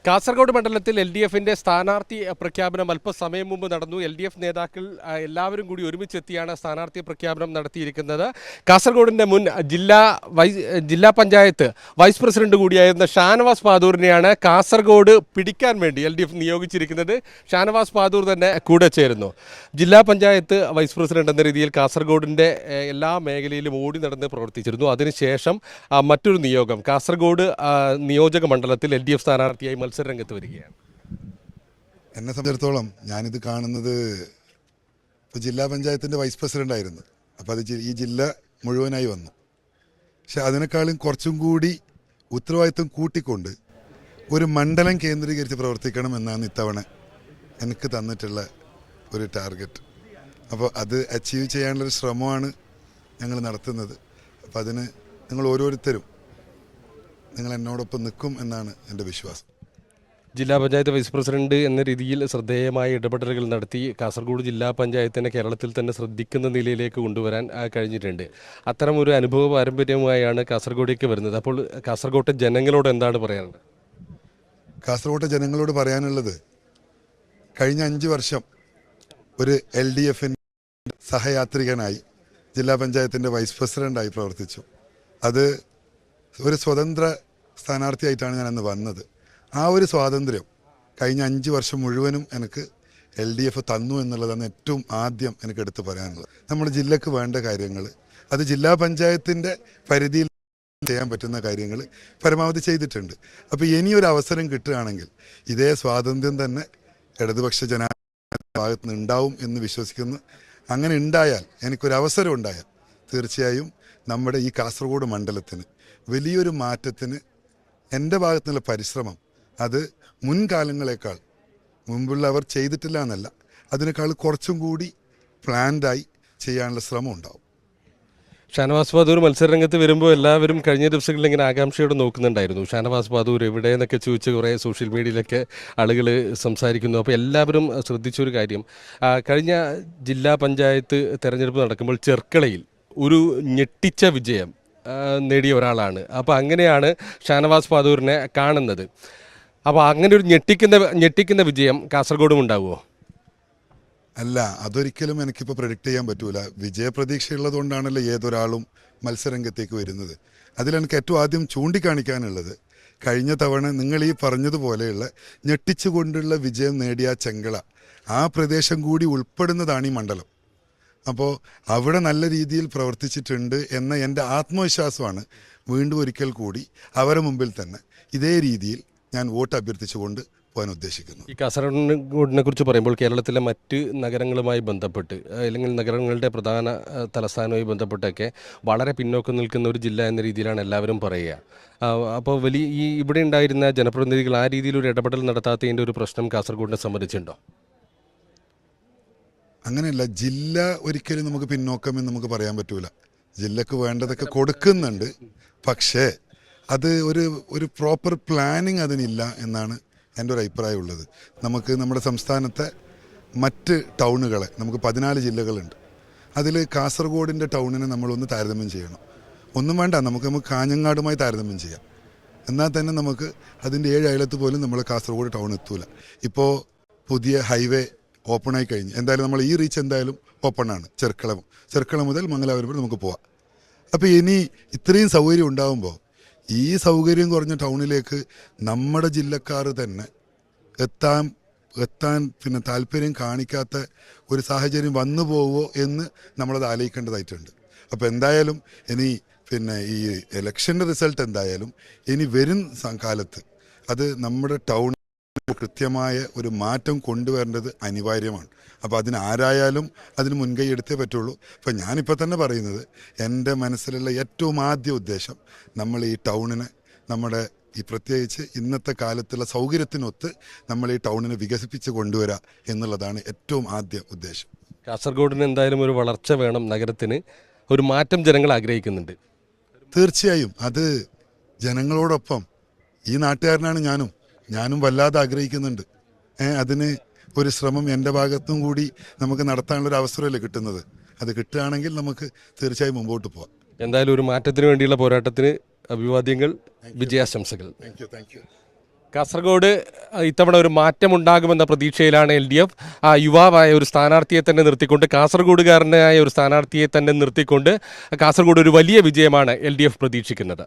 കാസർഗോഡ് മണ്ഡലത്തിൽ LDFന്റെ സ്ഥാനാർത്ഥി പ്രഖ്യാപനം അല്പസമയം മുമ്പ് നടന്നു. LDF നേതാക്കൾ എല്ലാവരും കൂടി ഒരുമിച്ചെത്തിയാണ് സ്ഥാനാർത്ഥി പ്രഖ്യാപനം നടത്തിയിരിക്കുന്നത്. കാസർഗോഡിന്റെ മുൻ ജില്ലാ പഞ്ചായത്ത് വൈസ് പ്രസിഡന്റ് കൂടിയായിരുന്ന ഷാനവാസ് പാദൂരിനെയാണ് കാസർഗോഡ് പിടിക്കാൻ വേണ്ടി LDF നിയോഗിച്ചിരിക്കുന്നത്. ഷാനവാസ് പാദൂർ തന്നെ കൂടെ ചേരുന്നു. ജില്ലാ പഞ്ചായത്ത് വൈസ് പ്രസിഡന്റ് എന്ന രീതിയിൽ കാസർഗോഡിന്റെ എല്ലാ മേഖലയിലും ഓടി നടന്ന് പ്രവർത്തിച്ചിരുന്നു. അതിനുശേഷം മറ്റൊരു നിയോഗം കാസർഗോഡ് നിയോജക മണ്ഡലത്തിൽ LDF സ്ഥാനാർത്ഥിയായി മത്സരരംഗത്ത് വരികയാണ്. എന്നെ സംബന്ധിച്ചിടത്തോളം ഞാനിത് കാണുന്നത് ജില്ലാ പഞ്ചായത്തിൻ്റെ വൈസ് പ്രസിഡന്റ് ആയിരുന്നു. അപ്പോൾ അത് ഈ ജില്ല മുഴുവനായി വന്നു. പക്ഷെ അതിനേക്കാളും കുറച്ചും കൂടി ഉത്തരവാദിത്വം കൂട്ടിക്കൊണ്ട് ഒരു മണ്ഡലം കേന്ദ്രീകരിച്ച് പ്രവർത്തിക്കണം എന്നാണ് ഇത്തവണ എനിക്ക് തന്നിട്ടുള്ള ഒരു ടാർഗറ്റ്. അപ്പോൾ അത് അച്ചീവ് ചെയ്യാനുള്ളൊരു ശ്രമമാണ് ഞങ്ങൾ നടത്തുന്നത്. അപ്പോൾ അതിന് നിങ്ങൾ ഓരോരുത്തരും നിങ്ങൾ എന്നോടൊപ്പം നിൽക്കും എന്നാണ് എൻ്റെ വിശ്വാസം. ജില്ലാ പഞ്ചായത്ത് വൈസ് പ്രസിഡന്റ് എന്ന രീതിയിൽ ശ്രദ്ധേയമായ ഇടപെടലുകൾ നടത്തി കാസർഗോഡ് ജില്ലാ പഞ്ചായത്തിനെ കേരളത്തിൽ തന്നെ ശ്രദ്ധിക്കുന്ന നിലയിലേക്ക് കൊണ്ടുവരാൻ കഴിഞ്ഞിട്ടുണ്ട്. അത്തരം ഒരു അനുഭവ പാരമ്പര്യമായാണ് കാസർഗോഡേക്ക് വരുന്നത്. അപ്പോൾ കാസർഗോട്ടെ ജനങ്ങളോട് എന്താണ് പറയാനുള്ളത്? കാസർഗോട്ടെ ജനങ്ങളോട് പറയാനുള്ളത്, കഴിഞ്ഞ 5 വർഷം ഒരു LDFന്റെ സഹയാത്രികനായി ജില്ലാ പഞ്ചായത്തിൻ്റെ വൈസ് പ്രസിഡൻ്റായി പ്രവർത്തിച്ചു. അത് ഒരു സ്വതന്ത്ര സ്ഥാനാർത്ഥിയായിട്ടാണ് ഞാൻ അന്ന് വന്നത്. ആ ഒരു സ്വാതന്ത്ര്യം കഴിഞ്ഞ 5 വർഷം മുഴുവനും എനിക്ക് LDF തന്നു എന്നുള്ളതാണ് ഏറ്റവും ആദ്യം എനിക്ക് എടുത്ത് പറയാനുള്ളത്. നമ്മുടെ ജില്ലക്ക് വേണ്ട കാര്യങ്ങൾ, അത് ജില്ലാ പഞ്ചായത്തിൻ്റെ പരിധിയിൽ ചെയ്യാൻ പറ്റുന്ന കാര്യങ്ങൾ പരമാവധി ചെയ്തിട്ടുണ്ട്. അപ്പോൾ ഇനിയൊരു അവസരം കിട്ടുകയാണെങ്കിൽ ഇതേ സ്വാതന്ത്ര്യം തന്നെ ഇടതുപക്ഷ ജനാധിപത്യ ഭാഗത്ത് നിന്ന് ഉണ്ടാവും എന്ന് വിശ്വസിക്കുന്നു. അങ്ങനെ ഉണ്ടായാൽ, എനിക്കൊരവസരം ഉണ്ടായാൽ, തീർച്ചയായും നമ്മുടെ ഈ കാസർഗോഡ് മണ്ഡലത്തിന് വലിയൊരു മാറ്റത്തിന് എൻ്റെ ഭാഗത്തുനിന്നുള്ള പരിശ്രമം അത് മുൻകാലങ്ങളെക്കാൾ മുമ്പുള്ളവർ ചെയ്തിട്ടില്ല എന്നല്ല, അതിനേക്കാൾ കുറച്ചും കൂടി പ്ലാൻഡായി ചെയ്യാനുള്ള ശ്രമം ഉണ്ടാവും. ഷാനവാസ് പാദൂർ മത്സരരംഗത്ത് വരുമ്പോൾ എല്ലാവരും കഴിഞ്ഞ ദിവസങ്ങളിൽ ഇങ്ങനെ ആകാംക്ഷയോടെ നോക്കുന്നുണ്ടായിരുന്നു. ഷാനവാസ് പാദൂർ എവിടെ എന്നൊക്കെ ചോദിച്ച് കുറേ സോഷ്യൽ മീഡിയയിലൊക്കെ ആളുകൾ സംസാരിക്കുന്നു. അപ്പോൾ എല്ലാവരും ശ്രദ്ധിച്ചൊരു കാര്യം, കഴിഞ്ഞ ജില്ലാ പഞ്ചായത്ത് തെരഞ്ഞെടുപ്പ് നടക്കുമ്പോൾ ചെർക്കളയിൽ ഒരു ഞെട്ടിച്ച വിജയം നേടിയ ഒരാളാണ്. അപ്പോൾ അങ്ങനെയാണ് ഷാനവാസ് പാദൂരിനെ കാണുന്നത്. അപ്പോൾ അങ്ങനെ ഒരു ഞെട്ടിക്കുന്ന വിജയം കാസർഗോഡും ഉണ്ടാവുമോ? അല്ല, അതൊരിക്കലും എനിക്കിപ്പോൾ പ്രെഡിക്റ്റ് ചെയ്യാൻ പറ്റൂല. വിജയപ്രതീക്ഷയുള്ളത് കൊണ്ടാണല്ലോ ഏതൊരാളും മത്സരരംഗത്തേക്ക് വരുന്നത്. അതിലെനിക്ക് ഏറ്റവും ആദ്യം ചൂണ്ടിക്കാണിക്കാനുള്ളത്, കഴിഞ്ഞ തവണ നിങ്ങൾ ഈ പറഞ്ഞതുപോലെയുള്ള ഞെട്ടിച്ചുകൊണ്ടുള്ള വിജയം നേടിയ ചെങ്കള, ആ പ്രദേശം കൂടി ഉൾപ്പെടുന്നതാണ് ഈ മണ്ഡലം. അപ്പോൾ അവിടെ നല്ല രീതിയിൽ പ്രവർത്തിച്ചിട്ടുണ്ട് എന്ന എൻ്റെ ആത്മവിശ്വാസമാണ് വീണ്ടും ഒരിക്കൽ കൂടി അവരുടെ മുമ്പിൽ തന്നെ ഇതേ രീതിയിൽ ഞാൻ വോട്ട് അഭ്യർത്ഥിച്ചുകൊണ്ട് പോകാൻ ഉദ്ദേശിക്കുന്നു. ഈ കാസർഗോഡിനെ കുറിച്ച് പറയുമ്പോൾ കേരളത്തിലെ മറ്റ് നഗരങ്ങളുമായി ബന്ധപ്പെട്ട്, അല്ലെങ്കിൽ നഗരങ്ങളുടെ പ്രധാന തലസ്ഥാനവുമായി ബന്ധപ്പെട്ടൊക്കെ വളരെ പിന്നോക്കം നിൽക്കുന്ന ഒരു ജില്ല എന്ന രീതിയിലാണ് എല്ലാവരും പറയുക. അപ്പോൾ ഇവിടെ ഉണ്ടായിരുന്ന ജനപ്രതിനിധികൾ ആ രീതിയിൽ ഒരു ഇടപെടൽ നടത്താത്തതിൻ്റെ ഒരു പ്രശ്നം കാസർഗോഡിനെ സംബന്ധിച്ചുണ്ടോ? അങ്ങനെയല്ല, ജില്ല ഒരിക്കലും നമുക്ക് പിന്നോക്കം എന്ന് നമുക്ക് പറയാൻ പറ്റൂല. ജില്ലക്ക് വേണ്ടതൊക്കെ കൊടുക്കുന്നുണ്ട്, പക്ഷേ അത് ഒരു പ്രോപ്പർ പ്ലാനിങ് അതിനില്ല എന്നാണ് എൻ്റെ ഒരു അഭിപ്രായമുള്ളത്. നമുക്ക് നമ്മുടെ സംസ്ഥാനത്തെ മറ്റ് ടൗണുകളെ, നമുക്ക് 14 ജില്ലകളുണ്ട്. അതിൽ കാസർഗോഡിൻ്റെ ടൗണിനെ നമ്മളൊന്ന് താരതമ്യം ചെയ്യണം. ഒന്നും വേണ്ട, നമുക്ക് കാഞ്ഞങ്ങാടുമായി താരതമ്യം ചെയ്യാം. എന്നാൽ തന്നെ നമുക്ക് അതിൻ്റെ 7 അയലത്ത് പോലും നമ്മൾ കാസർഗോഡ് ടൗൺ എത്തൂല. ഇപ്പോൾ പുതിയ ഹൈവേ ഓപ്പണായി കഴിഞ്ഞ് എന്തായാലും നമ്മൾ ഈ റീച്ച് എന്തായാലും ഓപ്പണാണ്. ചെർക്കള മുതൽ മംഗലാപുരം വരെ നമുക്ക് പോവാം. അപ്പോൾ ഇനി ഇത്രയും സൗകര്യം ഉണ്ടാകുമ്പോൾ ഈ സൗകര്യം കുറഞ്ഞ ടൗണിലേക്ക് നമ്മുടെ ജില്ലക്കാർ തന്നെ എത്താൻ പിന്നെ താല്പര്യം കാണിക്കാത്ത ഒരു സാഹചര്യം വന്നു പോവുമോ എന്ന് നമ്മളത് ആലോചിക്കേണ്ടതായിട്ടുണ്ട്. അപ്പോൾ എന്തായാലും ഇനി പിന്നെ ഈ ഇലക്ഷൻ്റെ റിസൾട്ട് എന്തായാലും ഇനി വരും കാലത്ത് അത് നമ്മുടെ ടൗൺ കൃത്യമായ ഒരു മാറ്റം കൊണ്ടുവരേണ്ടത് അനിവാര്യമാണ്. അപ്പോൾ ആരായാലും അതിന് മുൻകൈ എടുത്തേ പറ്റുള്ളൂ. അപ്പോൾ ഞാനിപ്പോൾ തന്നെ പറയുന്നത്, എൻ്റെ മനസ്സിലുള്ള ഏറ്റവും ആദ്യ ഉദ്ദേശം നമ്മൾ ഈ ടൗണിനെ, നമ്മുടെ ഈ പ്രത്യേകിച്ച് ഇന്നത്തെ കാലത്തുള്ള സൗകര്യത്തിനൊത്ത് നമ്മൾ ഈ ടൗണിനെ വികസിപ്പിച്ച് കൊണ്ടുവരിക എന്നുള്ളതാണ് ഏറ്റവും ആദ്യ ഉദ്ദേശം. കാസർഗോഡിന് എന്തായാലും ഒരു വളർച്ച വേണം, നഗരത്തിന് ഒരു മാറ്റം ജനങ്ങൾ ആഗ്രഹിക്കുന്നുണ്ട്. തീർച്ചയായും അത് ജനങ്ങളോടൊപ്പം ഈ നാട്ടുകാരനാണ് ഞാനും വല്ലാതെ ആഗ്രഹിക്കുന്നുണ്ട്. അതിന് ഒരു ശ്രമം എൻ്റെ ഭാഗത്തും കൂടി നമുക്ക് നടത്താനുള്ളൊരു അവസരമല്ലേ കിട്ടുന്നത്. അത് കിട്ടുകയാണെങ്കിൽ നമുക്ക് തീർച്ചയായും മുമ്പോട്ട് പോകാം. എന്തായാലും ഒരു മാറ്റത്തിന് വേണ്ടിയുള്ള പോരാട്ടത്തിന് അഭിവാദ്യങ്ങൾ, വിജയാശംസകൾ. Thank you. കാസർഗോഡ് ഇത്തവണ ഒരു മാറ്റമുണ്ടാകുമെന്ന പ്രതീക്ഷയിലാണ് LDF. യുവാവായ ഒരു സ്ഥാനാർത്ഥിയെ തന്നെ നിർത്തിക്കൊണ്ട്, കാസർഗോഡുകാരനായ ഒരു സ്ഥാനാർത്ഥിയെ തന്നെ നിർത്തിക്കൊണ്ട് കാസർഗോഡ് ഒരു വലിയ വിജയമാണ് LDF പ്രതീക്ഷിക്കുന്നത്.